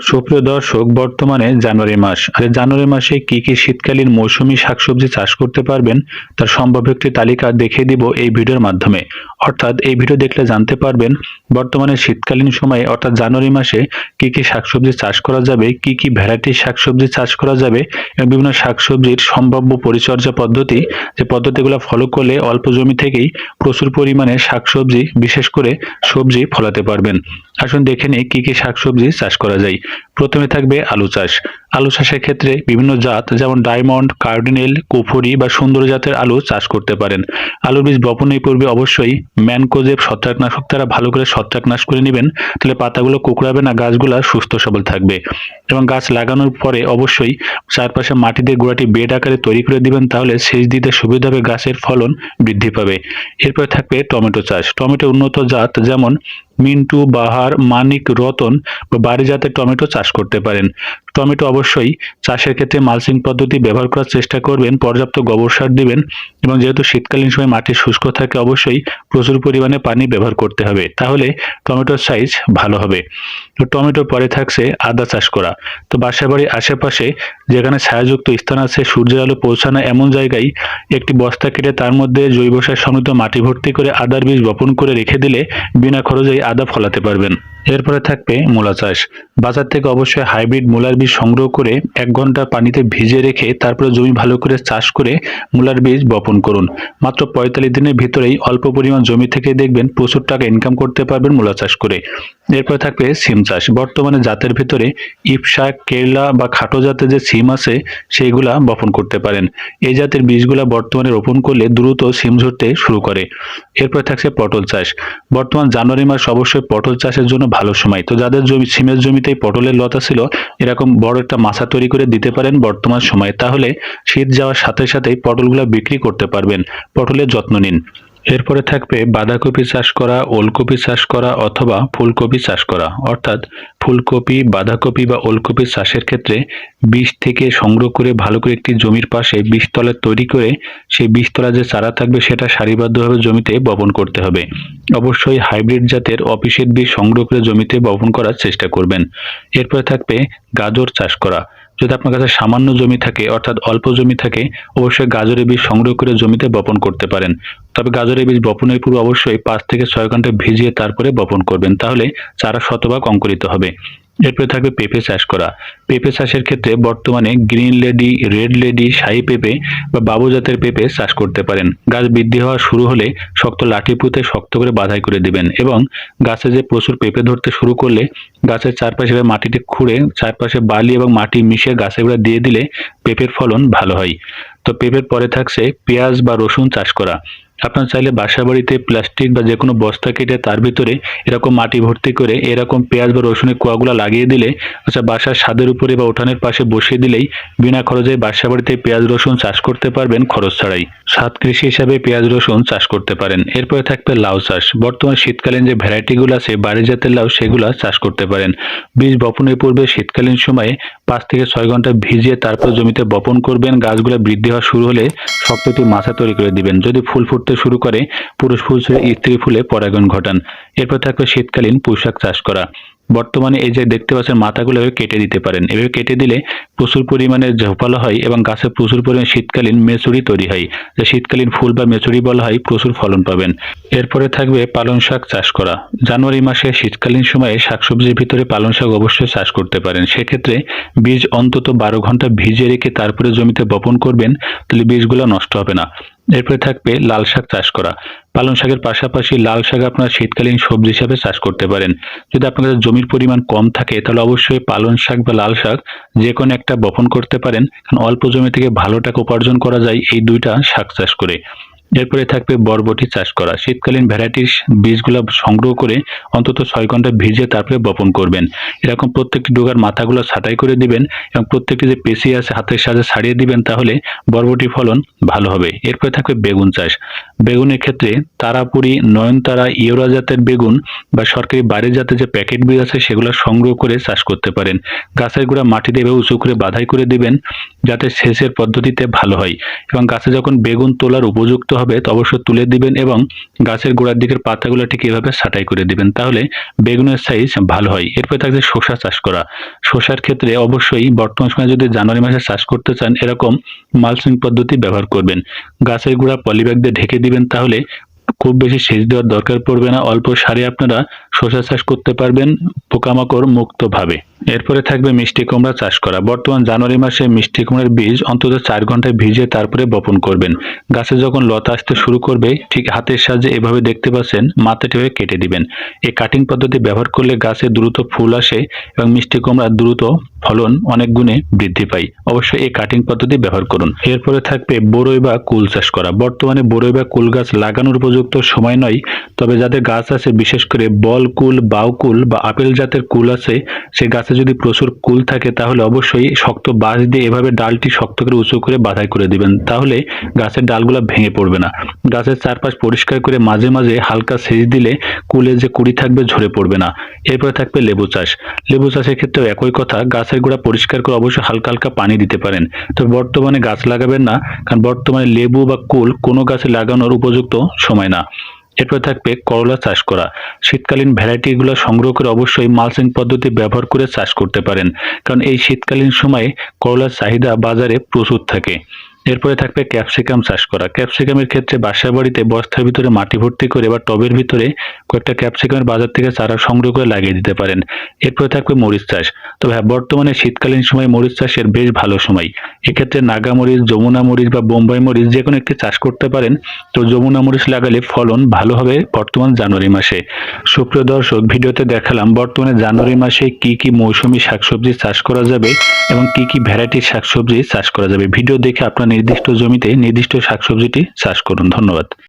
সুপ্রিয় দর্শক, বর্তমানে জানুয়ারি মাস। আর এই জানুয়ারি মাসে কি কি শীতকালীন মৌসুমী শাকসবজি চাষ করতে পারবেন তার সম্ভাব্য একটি তালিকা দেখিয়ে দিব এই ভিডিওর মাধ্যমে। অর্থাৎ এই ভিডিও দেখলে জানতে পারবেন বর্তমানে শীতকালীন সময়ে অর্থাৎ জানুয়ারি মাসে কি কি শাকসবজি চাষ করা যাবে, কি কি ভ্যারাইটির শাকসবজি চাষ করা যাবে এবং বিভিন্ন শাকসবজির সম্ভাব্য পরিচর্যা পদ্ধতি, যে পদ্ধতিগুলো ফলো করলে অল্প জমি থেকেই প্রচুর পরিমাণে শাকসবজি বিশেষ করে সবজি ফলাতে পারবেন। আসুন দেখে নিই কি কি শাকসবজি চাষ করা যায়। প্রথমে থাকবে আলু চাষ। আলু চাষের ক্ষেত্রে বিভিন্ন জাত যেমন ডায়মন্ড, কার্ডিনেল, কুফরি বা সুন্দর জাতের আলু চাষ করতে পারেন। আলুর বীজ বপনের পূর্বে অবশ্যই ম্যানকোজেব ছত্রাকনাশক দ্বারা ভালো করে ছত্রাকনাশ করে নেবেন, তাহলে পাতাগুলো কুঁকড়াবে না, গাছগুলা সুস্থ সবল থাকবে। এবং গাছ লাগানোর পরে অবশ্যই চারপাশে মাটি দিয়ে গোড়াটি বেড আকারে তৈরি করে দিবেন, তাহলে সেচ দিতে সুবিধা হবে, গাছের ফলন বৃদ্ধি পাবে। এরপরে থাকবে টমেটো চাষ। টমেটো উন্নত জাত যেমন মিন্টু, বাহার, মানিক, রতন বা বাড়ি জাতের টমেটো চাষ করতে পারেন। টমেটো অবশ্যই চাষের ক্ষেত্রে মালচিং পদ্ধতি ব্যবহার করার চেষ্টা করবেন, পর্যাপ্ত গোবর সার দিবেন এবং যেহেতু শীতকালীন সময় মাটি শুষ্ক থাকে অবশ্যই প্রচুর পরিমাণে পানি ব্যবহার করতে হবে, তাহলে টমেটোর সাইজ ভালো হবে। তো টমেটোর পরে থাকছে আদা চাষ করা। তো বাসাবাড়ির আশেপাশে যেখানে ছায়াযুক্ত স্থান আছে, সূর্যের আলো পৌঁছানো এমন জায়গায় একটি বস্তা কেটে তার মধ্যে জৈব সার সমৃদ্ধ মাটি ভর্তি করে আদার বীজ বপন করে রেখে দিলে বিনা খরচেই আদা ফলাতে পারবেন। এরপরে থাকবে মূলা চাষ। বাজার থেকে অবশ্যই হাইব্রিড মূলার বীজ সংগ্রহ করে 1 ঘন্টা পানিতে ভিজিয়ে রেখে তারপরে জমি ভালো করে চাষ করে মূলার বীজ বপন করুন। মাত্র 45 দিনের ভিতরেই অল্প পরিমাণ জমি থেকে দেখবেন প্রচুর টাকা ইনকাম করতে পারবেন মূলা চাষ করে। এরপরে থাকবে সিম চাষ। বর্তমানে জাতের ভিতরে ইপসা, কেরলা বা খাটো জাতের যে সিম আছে সেইগুলা বপন করতে পারেন। এই জাতের বীজগুলা বর্তমানে রোপণ করলে দ্রুত সিম ঝরতে শুরু করে। এরপরে থাকছে পটল চাষ। বর্তমান জানুয়ারি মাস অবশ্যই পটল চাষের জন্য ভালো সময়। তো যাদের জমি সিমের জমিতেই পটলের লতা ছিল, এরকম বড় একটা মাচা তৈরি করে দিতে পারেন বর্তমান সময়ে, তাহলে শীত যাওয়ার সাথে সাথেই পটলগুলা বিক্রি করতে পারবেন। পটলের যত্ন নিন। এরপরে থাকবে বাঁধাকপি চাষ করা, ওলকপি চাষ করা অথবা ফুলকপি চাষ করা। অর্থাৎ ফুলকপি, বাঁধাকপি বা ওলকপি চাষের ক্ষেত্রে বীজ থেকে সংগ্রহ করে ভালো করে একটি জমির পাশে বীজতলা তৈরি করে সেই বীজতলা যে চারা থাকবে সেটা সারিবদ্ধভাবে জমিতে বপন করতে হবে। অবশ্যই হাইব্রিড জাতের অফিসের বীজ সংগ্রহ করে জমিতে বপন করার চেষ্টা করবেন। এরপরে থাকবে গাজর চাষ করা। যদি আপনার কাছে সামান্য জমি থাকে অর্থাৎ অল্প জমি থাকে, অবশ্যই গাজরের বীজ সংগ্রহ করে জমিতে বপন করতে পারেন। তবে গাজরের বীজ বপনের পূর্বে অবশ্যই 5 থেকে 6 ঘন্টা ভিজিয়ে তারপরে বপন করবেন, তাহলে চারা শতভাগ অঙ্কুরিত হবে। এরপরে থাকবে পেঁপে চাষ করা। পেঁপে চাষের ক্ষেত্রে বর্তমানে গ্রিন লেডি, রেড লেডি, শাহী পেঁপে বা বাবু জাতের পেঁপে চাষ করতে পারেন। গাছ বৃদ্ধি হওয়া শুরু হলে শক্ত লাঠি পুঁতে শক্ত করে বাঁধাই করে দিবেন এবং গাছে যে প্রচুর পেঁপে ধরতে শুরু করলে গাছের চারপাশে মাটিতে খুঁড়ে চারপাশে বালি এবং মাটি মিশিয়ে গাছে গুঁড়া দিয়ে দিলে পেঁপের ফলন ভালো হয়। তো পেঁপের পরে থাকছে পেঁয়াজ বা রসুন চাষ করা। আপনার চাইলে বাসা বাড়িতে প্লাস্টিক বা যে কোনো বস্তা কেটে তার ভিতরে এরকম মাটি ভর্তি করে এরকম পেঁয়াজ বা রসুনের কোয়াগুলো লাগিয়ে দিলে, আচ্ছা বাসার ছাদের উপরে বা উঠানের পাশে বসিয়ে দিলেই বিনা খরচে বাসা বাড়িতে পেঁয়াজ রসুন চাষ করতে পারবেন খরচ ছাড়াই। ছাদ কৃষি হিসাবে পেঁয়াজ রসুন চাষ করতে পারেন। এরপরে থাকবে লাউ চাষ। বর্তমান শীতকালীন যে ভ্যারাইটিগুলো আছে বাড়ি জাতের লাউ সেগুলা চাষ করতে পারেন। বীজ বপনের পূর্বে শীতকালীন সময়ে 5 থেকে 6 ঘন্টা ভিজিয়ে তারপর জমিতে বপন করবেন। গাছগুলো বৃদ্ধি হওয়া শুরু হলে শক্ত একটি মাচা তৈরি করে দিবেন। যদি ফুল ফুটতে শুরু করে পুরুষ ফুল ছেড়ে স্ত্রী ফুলে পরাগায়ন ঘটান। এরপর থাকবে শীতকালীন পুঁইশাক চাষ করা। বর্তমানে এই যে দেখতে পাচ্ছেন মাথাগুলো এভাবে কেটে দিতে পারেন। এভাবে কেটে দিলে প্রচুর পরিমাণে ঝোপালো হয় এবং গাছে প্রচুর পরিমাণে শীতকালীন মেচুরি তৈরি হয়, যে শীতকালীন ফুল বা মেচুরি বলা হয়, প্রচুর ফলন পাবেন। এরপরে থাকবে পালং শাক চাষ করা। জানুয়ারি মাসে শীতকালীন সময়ে শাকসবজির ভিতরে পালং শাক অবশ্যই চাষ করতে পারেন। সেক্ষেত্রে বীজ অন্তত 12 ঘন্টা ভিজিয়ে রেখে তারপরে জমিতে বপন করবেন, তাহলে বীজগুলো নষ্ট হবে না। এরপরে থাকবে লাল শাক চাষ করা। পালং শাকের পাশাপাশি লাল শাক আপনার শীতকালীন সবজি হিসাবে চাষ করতে পারেন। যদি আপনাদের জমির পরিমাণ কম থাকে তাহলে অবশ্যই পালং শাক বা লাল শাক যে কোনো একটা বপন করতে পারেন, কারণ অল্প জমি থেকে ভালো টাকা উপার্জন করা যায় এই দুইটা শাক চাষ করে। এরপরে থাকবে বরবটি চাষ করা। শীতকালীন ভ্যারাইটিস বীজগুলো সংগ্রহ করে অন্তত 6 ঘন্টা ভিজিয়ে তারপরে বপন করবেন। এরকম প্রত্যেকটি ডোগার মাথাগুলো ছাঁটাই করে দিবেন এবং প্রত্যেকটি যে পেশি আছে হাতের সাহায্যে ছাড়িয়ে দিবেন, তাহলে বরবটি ফলন ভালো হবে। এরপরে থাকবে বেগুন চাষ। বেগুনের ক্ষেত্রে তারাপুরি, নয়নতারা, ইয়োরা জাতের বেগুন বা সরকারি বাড়ি জাতের যে প্যাকেট বীজ আছে সেগুলো সংগ্রহ করে চাষ করতে পারেন। গাছের গোড়া মাটিতে এভাবে উঁচু করে বাঁধাই করে দিবেন। যাতে সেচের পদ্ধতিতে ভালো হয়। এবং গাছে যখন বেগুন তোলার উপযুক্ত হবে তো অবশ্যই তুলে দিবেন এবং গাছের গোড়ার দিকের পাতাগুলো ঠিক এভাবে ছাঁটাই করে দিবেন, তাহলে বেগুনের সাইজ ভালো হয়। এরপরে থাকছে শসা চাষ করা। শসার ক্ষেত্রে অবশ্যই বর্তমান সময়ে যদি জানুয়ারি মাসে চাষ করতে চান এরকম মালচিং পদ্ধতি ব্যবহার করবেন। গাছের গোড়া পলিব্যাগ দিয়ে ঢেকে দিবেন, তাহলে খুব বেশি সেচ দেওয়ার দরকার পড়বে না। অল্প সারে আপনারা শসা চাষ করতে পারবেন পোকামাকড় মুক্তভাবে। এরপরে থাকবে মিষ্টি কুমড়া চাষ করা। বর্তমান জানুয়ারি মাসে মিষ্টি কুমড়ার বীজ অন্তত ৪ ঘন্টায় ভিজিয়ে তারপরে বপন করবেন। গাছে যখন লতা আসতে শুরু করবে ঠিক হাতের সাহায্যে এভাবে দেখতে পাচ্ছেন মাথাটি হয়ে কেটে দিবেন। এই কাটিং পদ্ধতি ব্যবহার করলে গাছে দ্রুত ফুল আসে এবং মিষ্টি কুমড়া দ্রুত ফলন অনেক গুণে বৃদ্ধি পায়। অবশ্যই এই কাটিং পদ্ধতি ব্যবহার করুন। এরপরে থাকবে বরই বা কুল চাষ করা। বর্তমানে বরই বা কুল গাছ লাগানোর উপযুক্ত সময় নয়, তবে যাদের গাছ আছে বিশেষ করে বল কুল, বাউ কুল বা আপেল জাতের কুল আছে, সেই গাছে যদি প্রচুর কুল থাকে তাহলে অবশ্যই শক্ত বাঁশ দিয়ে এভাবে ডালটি শক্ত করে উঁচু করে বাঁধাই করে দিবেন, তাহলে গাছের ডালগুলো ভেঙে পড়বে না। গাছের চারপাশ পরিষ্কার করে মাঝে মাঝে হালকা সেচ দিলে কুলে যে কুড়ি থাকবে ঝরে পড়বে না। এরপরে থাকবে লেবু চাষ। লেবু চাষের ক্ষেত্রেও একই কথা, গাছের গোড়া পরিষ্কার করে অবশ্যই হালকা হালকা পানি দিতে পারেন। তবে বর্তমানে গাছ লাগাবেন না, কারণ বর্তমানে লেবু বা কুল কোনো গাছে লাগানোর উপযুক্ত সময় না। এরপরে থাকবে করলা চাষ করা। শীতকালীন ভ্যারাইটিগুলো সংগ্রহ করে অবশ্যই মালচিং পদ্ধতি ব্যবহার করে চাষ করতে পারেন, কারণ এই শীতকালীন সময়ে করলার চাহিদা বাজারে প্রচুর থাকে। এরপরে থাকবে ক্যাপসিকাম চাষ করা। ক্যাপসিকামের ক্ষেত্রে বাসা বাড়িতে বস্তার ভিতরে মাটি ভর্তি করে বা টবের ভিতরে কয়েকটা ক্যাপসিকামের বাজার থেকে চারা সংগ্রহ করে লাগিয়ে দিতে পারেন। এরপরে থাকবে মরিচ চাষ। তবে হ্যাঁ, বর্তমানে শীতকালীন সময় মরিচ চাষের বেশ ভালো সময়। এক্ষেত্রে নাগা মরিচ, যমুনা মরিচ বা বোম্বাই মরিচ যে কোনো একটি চাষ করতে পারেন। তো যমুনা মরিচ লাগালে ফলন ভালো হবে বর্তমান জানুয়ারি মাসে। সুপ্রিয় দর্শক, ভিডিওতে দেখালাম বর্তমানে জানুয়ারি মাসে কি কি মৌসুমী শাকসবজি চাষ করা যাবে এবং কি কি ভ্যারাইটির শাকসবজি চাষ করা যাবে। ভিডিও দেখে আপনার নির্দিষ্ট জমিতে নির্দিষ্ট শাকসবজিটি চাষ করুন। ধন্যবাদ।